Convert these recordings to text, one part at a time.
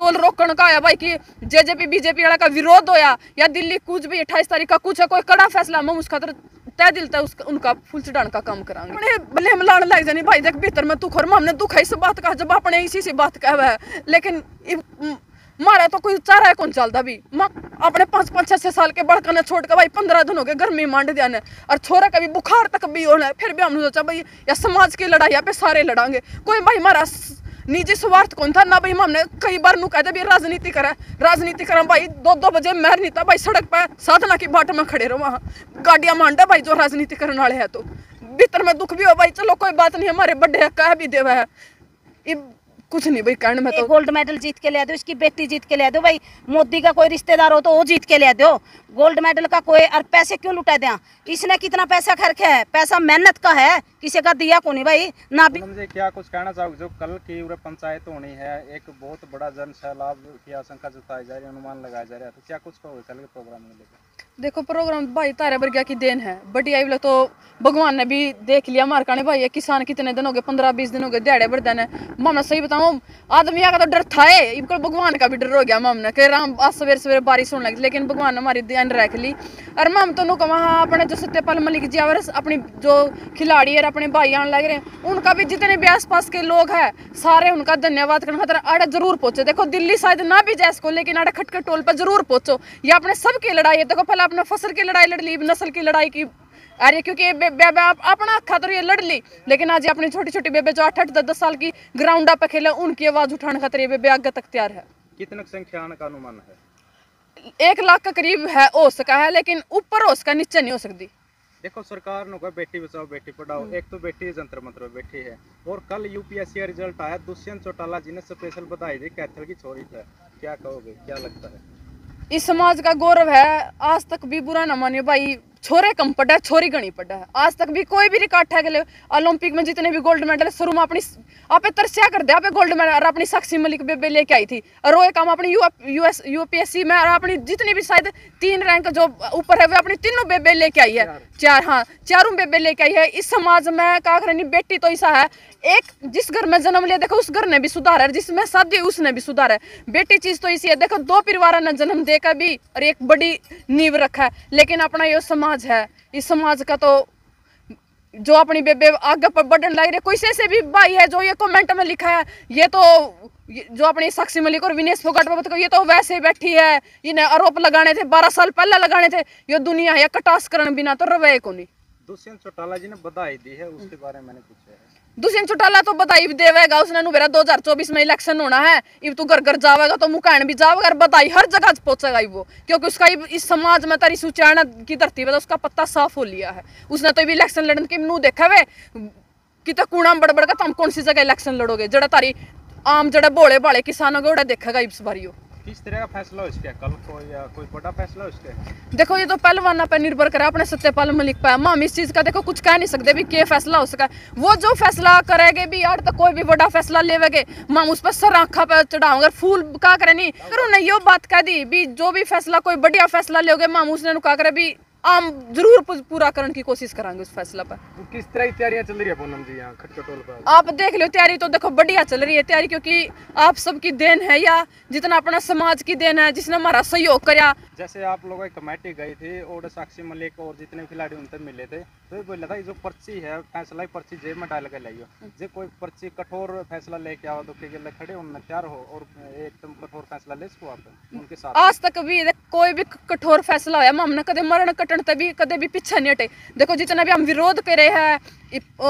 Toll रोकण का आया भाई कि जेजेपी बीजेपी वाला का विरोध होया या दिल्ली कुछ भी 28 तारीख का कुछ है कोई कड़ा फैसला हम उस खातर तय दिल तक उनका फुल चढ़ाने का काम करांगे। अपने भले हम लाने लग जानी भाई देख भीतर में दुख और हमने दुख है इस बात का जब अपने इसी से बात कह है लेकिन मारा तो कोई चारा है कौन चलता भी अपने 5-5-6 साल के बड़का ने छोड़ के भाई 15 दिन हो गए गर्मी मांड दिया ने और छोरा का भी बुखार तक भी होना है फिर भी हमने सोचा भाई या समाज की लड़ाई यहाँ पे सारे लड़ांगे कोई भाई हमारा निजी स्वार्थ कौन था ना भाई हमने कई बार नु कहते भी राजनीति करा भाई 2-2 बजे महर नहीं था भाई सड़क पर साधना की बाट में खड़े रहो वहाँ गाड़ियां मांडा भाई जो राजनीति करने वाले है तो भीतर में दुख भी हो भाई चलो कोई बात नहीं हमारे बड़े कह भी देवा है कुछ नहीं भाई कहने में तो गोल्ड मेडल जीत के ले दो इसकी बेटी जीत के ले दो भाई मोदी का कोई रिश्तेदार हो तो वो जीत के ले दो गोल्ड मेडल का कोई और पैसे क्यों लुटा दें इसने कितना पैसा खर्चा है पैसा मेहनत का है किसी का दिया को नहीं भाई ना भी मुझे क्या कुछ कहना चाहोगे जो कल की पंचायत होनी है एक बहुत बड़ा जन सैलाब की आशंका जताई जा रही है अनुमान लगाया जा रहा है तो क्या कुछ कहोगे कल के प्रोग्राम में लेकर देखो प्रोग्राम भाई तारे बरगिया की देन है बढ़िया वाला तो भगवान ने भी देख लिया मार काने भाई किसान कितने दिन हो गए 15-20 दिन हो गए दिहाड़े बढ़ देने मामला सही बताऊं आदमी का तो डर था इनको भगवान का भी डर हो गया मामने के राम आज सवेरे सवेरे बारिश होने लगी लेकिन भगवान ने हमारी ध्यान रख ली और माम तो वहाँ अपने जो सत्यपाल मलिक जी और अपनी जो खिलाड़ी है अपने भाई आने लग रहे हैं उनका भी जितने भी आसपास के लोग हैं सारे उनका धन्यवाद करने खातर आड़े जरूर पहुंचे देखो दिल्ली शायद ना भी जाए इसको लेकिन आड़े खटखट टोल पर जरूर पहुंचो ये अपने सबकी लड़ाई है देखो पहले अपने फसल की लड़ाई लड़ ली नस्ल की लड़ाई की अरे क्योंकि बेबे अपना खातर ये लड़ ली लेकिन आज अपनी छोटी छोटी बेबे जो 8-8-10 साल की ग्राउंड पे खेले उनकी आवाज उठाने खातर ये बेबे आगे तक तैयार है। कितने संख्या का अनुमान है 1 लाख के करीब है हो सका है लेकिन ऊपर हो सका नीचे नहीं हो सकती। देखो सरकार ने कहा बेटी बचाओ बेटी पढ़ाओ एक तो बेटी जंतर मंत्र बैठी है और कल यूपीएससी का रिजल्ट आया दुष्यंत चौटाला जी ने स्पेशल बधाई दी कैथल की छोरी था क्या कहोगे क्या लगता है इस समाज का गौरव है आज तक भी बुरा ना मानियो भाई छोरे कम पड़ा है छोरी गणी पड़ा है आज तक भी कोई भी रिकॉर्ड है के ओलंपिक में जितने भी गोल्ड मेडल शुरू में अपनी आपे तरसिया कर दिया गोल्ड मेडल और अपनी साक्षी मलिक बेबे लेके आई थी और वो काम अपनी यूपीएससी में और अपनी जितनी भी शायद 3 रैंक जो ऊपर है वो अपनी तीनों बेबे लेके आई है 4 हाँ 4 बेबे लेके आई है। इस समाज में का करनी बेटी तो ऐसा है एक जिस घर में जन्म लिया देखो उस घर ने भी सुधार है जिसमें शादी उसने भी सुधार है बेटी चीज तो इसी है देखो 2 परिवार ने जन्म देकर भी और एक बड़ी नींव रखा है लेकिन अपना ये समाज है इस समाज का तो जो अपनी बेबे आगे पर बढ़ने लग रही कोई से भी भाई है जो ये कमेंट में लिखा है ये तो जो अपनी साक्षी मलिक और विनेश फोगाट को ये तो वैसे ही बैठी है इन्हें आरोप लगाने थे 12 साल पहले लगाने थे ये दुनिया है कटास करण बिना तो रवे को नहीं। दुष्यंत चौटाला जी ने बधाई दी है उसके बारे में मैंने पूछा है दुष्यंत चौटाला तो बधाई भी देवेगा उसने मेरा 2024 में इलेक्शन होना है इब तू घर घर जावेगा तो मुकान भी जावेगा और बधाई हर जगह पहुंचेगा वो क्योंकि उसका इस समाज में तारी सुचारण की धरती पे तो उसका पत्ता साफ हो लिया है उसने तो इलेक्शन लड़ने के मुंह देखा वे कि तो कूड़ा बड़ का तुम कौन सी जगह इलेक्शन लड़ोगे जड़ा तारी आम जड़े बोले बाले किसानों के देखेगा इस बारी किस तरह का फैसला हो इसके कल को या कोई बड़ा फैसला हो इसके देखो ये तो पहलवाना पे निर्भर करे अपने सत्यपाल मलिक पे हम इस चीज का देखो कुछ कह नहीं सकते भी क्या फैसला हो सका वो जो फैसला करेंगे भी यार तो कोई भी बड़ा फैसला लेवेगे हम उस पर सर आंखा पे चढ़ाओगे फूल का करे नहीं अगर उन्हें ये बात कह दी भी जो भी फैसला कोई बढ़िया फैसला लोगे हम उसने कहा करे भी आम जरूर पूरा करने की कोशिश करांगे उस फैसला पर। किस तरह की तैयारियां चल रही है पूनम जी यहाँ खटकटोल पर आप देख लो तैयारी तो देखो बढ़िया चल रही है तैयारी क्योंकि आप सबकी देन है या जितना अपना समाज की देन है जिसने हमारा सहयोग कराया जैसे आप लोगों की कमेटी गई थी और साक्षी मलिक और जितने खिलाड़ी उनसे मिले थे तो बोला था जो पर्ची है फैसला ही पर्ची जेब में डाल के लाइयो जो कोई पर्ची कठोर फैसला लेके आओ तो के खड़े उनमें तैयार हो और एकदम कठोर फैसला ले सको आप उनके साथ। आज तक भी कोई भी कठोर फैसला होया हमने कदे मरण कटन तभी कदे भी पीछे नहीं हटे देखो जितना भी हम विरोध करे हैं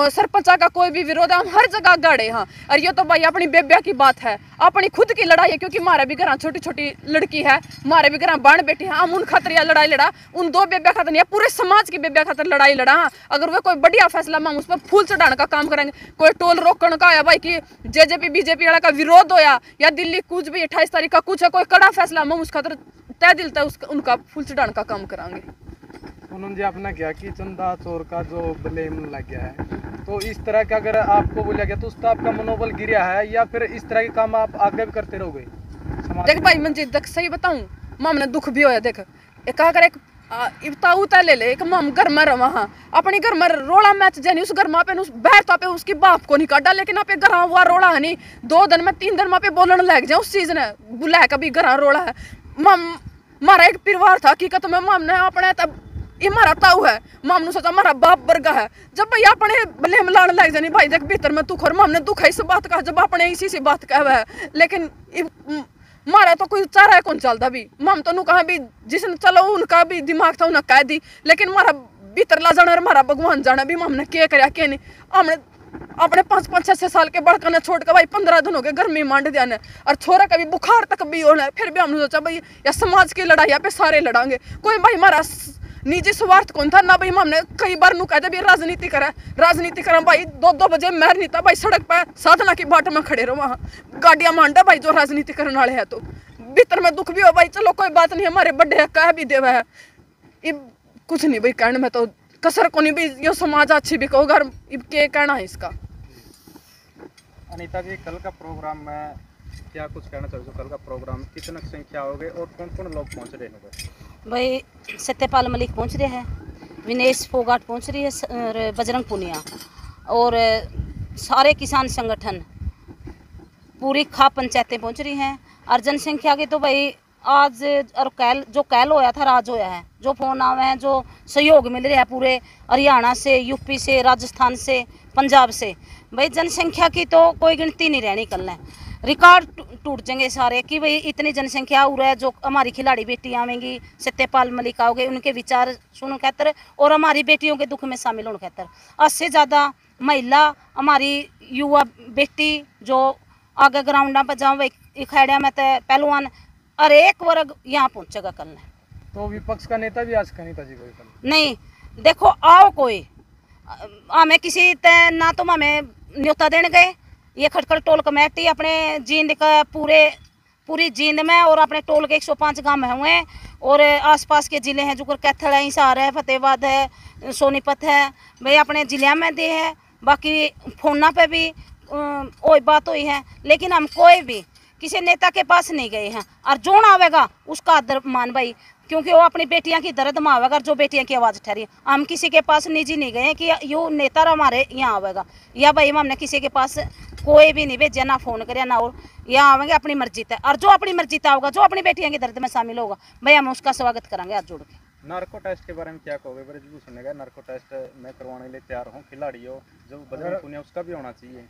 सरपंच का कोई भी विरोध है हम हर जगह गाड़े हाँ और ये तो भाई अपनी बेबिया की बात है अपनी खुद की लड़ाई है क्योंकि हमारे भी घर छोटी छोटी लड़की है हमारे भी घर बाण बेटी है हम उन खातर यह लड़ाई लड़ा उन 2 बेबिया खातर नहीं पूरे समाज की बेबिया खातर लड़ाई लड़ा अगर वह कोई बढ़िया फैसला हम उस पर फूल चढ़ाने का काम करेंगे कोई टोल रोकण का आया भाई कि जेजेपी बीजेपी वाला का विरोध होया या दिल्ली कुछ भी 28 तारीख का कुछ है कोई कड़ा फैसला हम उस खातर तय दिल तक उनका फूल चढ़ाने का काम करांगे। उन्होंने जी अपना क्या कि चंदा चोर का जो ब्लेम लग गया है तो इस तरह का अगर आपको बोला गया तो उसका आपका मनोबल गिरा है या फिर इस तरह के काम आप आगे भी करते रहोगे? देख भाई मंजीत देख सही बताऊं हमने दुख भी होया देख एक इबताऊ ता ले ले एक मम घर में रवा हाँ अपनी घर में रोड़ा मैच जानी उस घर में पे उस बैठता पे उसकी बाप को नहीं काटा लेकिन आप घर हुआ रोड़ा है नहीं 2 दिन में 3 दिन में पे बोलने लग जाए उस चीज ने बुला कभी घर रोड़ा है मम मारा एक परिवार था हकीकत में मम ने अपने तब ये मारा ताऊ है मम ने सोचा मारा बाप वर्गा है जब भाई अपने भले मिलाने लग जानी भाई देख भीतर में दुख और मम ने दुख है इस बात का जब अपने इसी सी बात कहा है लेकिन मारा तो कोई चारा है कौन चलता भी मम तो कहा भी जिसने चलो उनका भी दिमाग था उन्हें कह दी लेकिन मारा भीतर ला जाना और मारा भगवान जाना भी हमने क्या कराया क्या नहीं हमने अपने 5-6 साल के बड़का ने छोड़ कर भाई 15 दिन हो गए गर्मी मांड दिया ने और छोरा का भी बुखार तक भी होना है फिर भी हमने सोचा भाई या समाज की लड़ाई यहाँ पे सारे लड़ांगे कोई भाई हमारा निजी स्वार्थ कौन था ना भाई हमने कई बार नु कहते भी राजनीति करा भाई 2-2 बजे महर नहीं था भाई सड़क पर साधना की बाट में खड़े रहो वहाँ गाड़ियां मांडा भाई जो राजनीति करने वाले है तो भीतर में दुख भी हो भाई चलो कोई बात नहीं हमारे बड़े है कह भी देवा है कुछ नहीं भाई कहने में तो कसर को नहीं भी यो समाज अच्छी भी कहो घर के कहना है इसका। अनीता जी कल का प्रोग्राम में क्या कुछ कहना चाहोगे कल का प्रोग्राम कितनी संख्या होगी और कौन कौन लोग पहुंच रहे हैं भाई सत्यपाल मलिक पहुंच रहे हैं विनेश फोगाट पहुंच रही है बजरंग पुनिया और सारे किसान संगठन पूरी खा पंचायतें पहुंच रही हैं और जनसंख्या की तो भाई आज और कैल होया था राज होया है जो फोन आवे हैं जो सहयोग मिल रहा है पूरे हरियाणा से यूपी से राजस्थान से पंजाब से भाई जनसंख्या की तो कोई गिनती नहीं रहनी कल है रिकॉर्ड टूट जाएंगे सारे कि भाई इतनी जनसंख्या हो रहा है जो हमारी खिलाड़ी बेटी आवेंगी सत्यपाल मलिक आओगे उनके विचार सुन कहतर और हमारी बेटियों के दुख में शामिल होने कहतर 80 से ज़्यादा महिला हमारी युवा बेटी जो आगे ग्राउंड पर जाओ भाई खेड़िया में तो पहलवान और एक वर्ग यहाँ पहुँचेगा कल तो विपक्ष का नेता भी आज का नेता जी कोई कल नहीं देखो आओ कोई हमें किसी तय ना तो हमें न्योता देने गए ये खटखट टोल कमेटी अपने जींद का पूरी जींद में और अपने टोल के 105 गांव में हुए और आसपास के ज़िले हैं जो कैथल है हिसार है फतेहाबाद है सोनीपत है भाई अपने ज़िले में दे है बाकी फोना पे भी वही बात हुई है लेकिन हम कोई भी किसी नेता के पास नहीं गए हैं और जो ना आवेगा उसका आदर मान भाई क्योंकि वो अपनी बेटियां की दर्द में आवेगा जो बेटियां की आवाज़ ठहरी हम किसी के पास निजी नहीं गए कि यो नेता हमारे यहाँ आवेगा या भाई हमने किसी के पास कोई भी नहीं भेजा ना फोन करे ना और यहाँ आवेंगे अपनी मर्जी तय और जो अपनी मर्जी तय होगा जो अपनी बेटियां की दर्द में शामिल होगा भाई हम उसका स्वागत करेंगे हाथ जोड़ के। नार्को टेस्ट के बारे में क्या कहोगे ब्रजभूषण ने नार्को टेस्ट मैं करवाने के लिए तैयार हूँ खिलाड़ी हो जो बजरंग पुनिया उसका भी होना चाहिए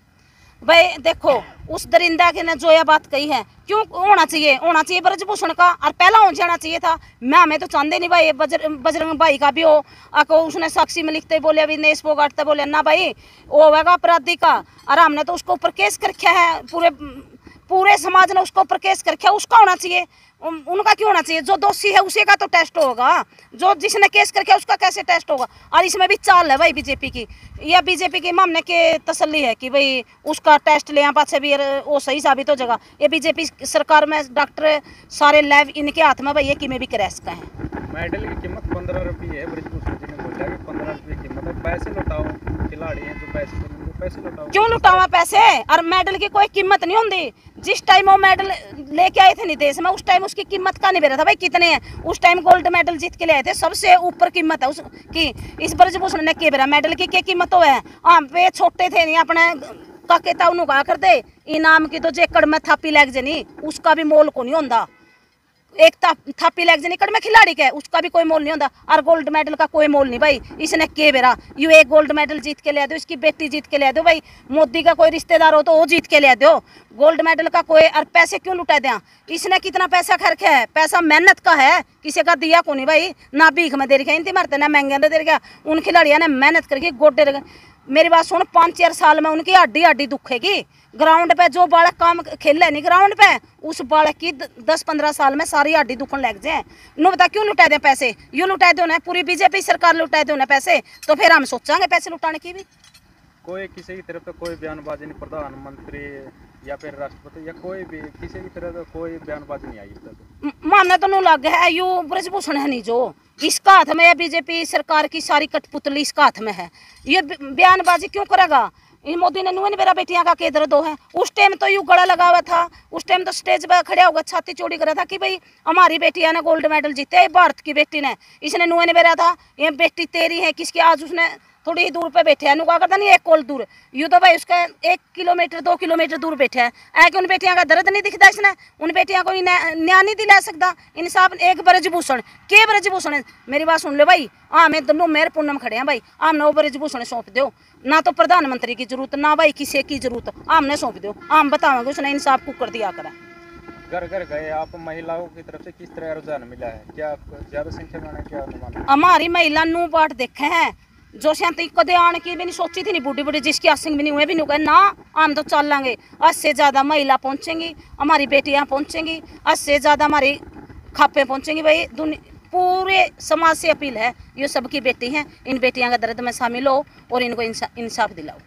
भाई देखो उस दरिंदा के ने जो यह बात कही है क्यों होना चाहिए ब्रजभूषण का और पहला हो जाना चाहिए था मैं हमें तो चाहते नहीं भाई बजरंग भाई का भी हो आको उसने साक्षी में लिखते बोले विनेश फोगाट बोले ना भाई वो होगा अपराधी का और हमने तो उसको ऊपर केस कर रखा है पूरे समाज ने उसको ऊपर केस कर रखा है उसका होना चाहिए उनका क्यों होना चाहिए जो दोषी है उसी का तो टेस्ट होगा जो जिसने केस करके उसका कैसे टेस्ट होगा और इसमें भी चाल है भाई बीजेपी की या बीजेपी की मामले के तसल्ली है कि भाई उसका टेस्ट ले पास भी वो सही साबित हो जाएगा ये बीजेपी सरकार में डॉक्टर सारे लैब इनके हाथ में भाई ये कि में भी क्रैश का है। मेडल की कीमत 15 रुपये है ब्रजभूषण जी ने बोला कि 15 रुपये कीमत है पैसे लौटाओ खिलाड़ी हैं जो पैसे लौटाओ क्यों लुटावा पैसे और मेडल की कोई कीमत नहीं होती जिस टाइम वो मेडल लेके आए थे नहीं देश में उस टाइम उसकी कीमत का नहीं बेरा था भाई कितने हैं उस टाइम गोल्ड मेडल जीत के ले आए थे सबसे ऊपर कीमत है उसकी इस ब्रजभूषण ने के बेरा मेडल की क्या कीमत हो है हाँ वे छोटे थे नहीं अपने काके ताऊ कहा करते इनाम की तो जेकड़ में थापी लग जनी उसका भी मोल को नहीं होता एक थापी लग जनी कड़ में खिलाड़ी का उसका भी कोई मोल नहीं होता और गोल्ड मेडल का कोई मोल नहीं भाई इसने के बेरा यू एक गोल्ड मेडल जीत के ले दो इसकी बेटी जीत के ले दो भाई मोदी का कोई रिश्तेदार हो तो वो जीत के ले दो गोल्ड मेडल का कोई और पैसे क्यों लुटा दें इसने कितना पैसा खर्चा है पैसा मेहनत का है किसी का दिया को नहीं भाई ना भीख में दे रखा इनती मरते ना महंगे दे रखा उन खिलाड़ियों ने मेहनत करके गोडे मेरी बात सुन 5-4 साल में उनकी हड्डी दुखेगी ग्राउंड पे जो बालक काम खेले नहीं ग्राउंड पे उस बालक की 10-15 साल में सारी हड्डी दुखन लग जाए नु बता क्यों लुटा दे पैसे यूँ लुटा दो ना पूरी बीजेपी सरकार लुटा दो ना पैसे तो फिर हम सोचांगे पैसे लुटाने की भी कोई किसी की तरफ तो कोई बयानबाजी नहीं प्रधानमंत्री या फिर राष्ट्रपति या कोई भी किसी की तरफ तो कोई बयानबाजी नहीं आई तक मानने तो लग है यू ब्रजभूषण है नहीं जो इसका हाथ में है बीजेपी सरकार की सारी कठपुतली इसका हाथ में है ये बयानबाजी क्यों करेगा इन मोदी ने नुए मेरा बेटियां का के दर्द है। उस टाइम तो यूं गला लगा हुआ था, उस टाइम तो स्टेज पर खड़ा होगा छाती चौड़ी करा था कि भाई हमारी बेटियां ने गोल्ड मेडल जीते है, भारत की बेटी ने। इसने नुए ने मेरा था ये बेटी तेरी है किसकी, आज उसने थोड़ी ही दूर पे बैठे है, नु क्या करता नहीं एक कोल दूर, यूँ तो भाई उसका 1 किलोमीटर 2 किलोमीटर दूर बैठे है। ऐ कि उन बेटियां का दर्द नहीं दिखता इसने, उन बेटियां को न्याय नहीं दिला सकता इंसाफ। एक ब्रजभूषण के ब्रजभूषण है, मेरी बात सुन लो भाई, मैं दोनों मेर पूनम खड़े हैं भाई, आमने वो ब्रजभूषण सौंप दो, ना तो प्रधानमंत्री की जरूरत ना भाई किसी की जरूरत, आमने सौंप दो, आम बताओगे उसने इंसाफ को कर दिया करें। घर घर गए आप, महिलाओं की तरफ से किस तरह रुझान मिला है, क्या ज्यादा संख्या में क्या अनुमान? हमारी महिला नू बाट देखे हैं जो शांति कदे आने की भी नहीं सोची थी, नहीं बूढ़ी बूढ़ी जिसकी आसिंग भी नहीं हुए भी नहीं गए ना, हम तो चल लेंगे। 80 से ज़्यादा महिला पहुंचेंगी, हमारी बेटियां पहुंचेंगी, 80 से ज़्यादा हमारी खापे पहुंचेंगी भाई। पूरे समाज से अपील है, ये सबकी बेटी हैं, इन बेटियां का दर्द में शामिल हो और इनको इंसाफ दिलाओ।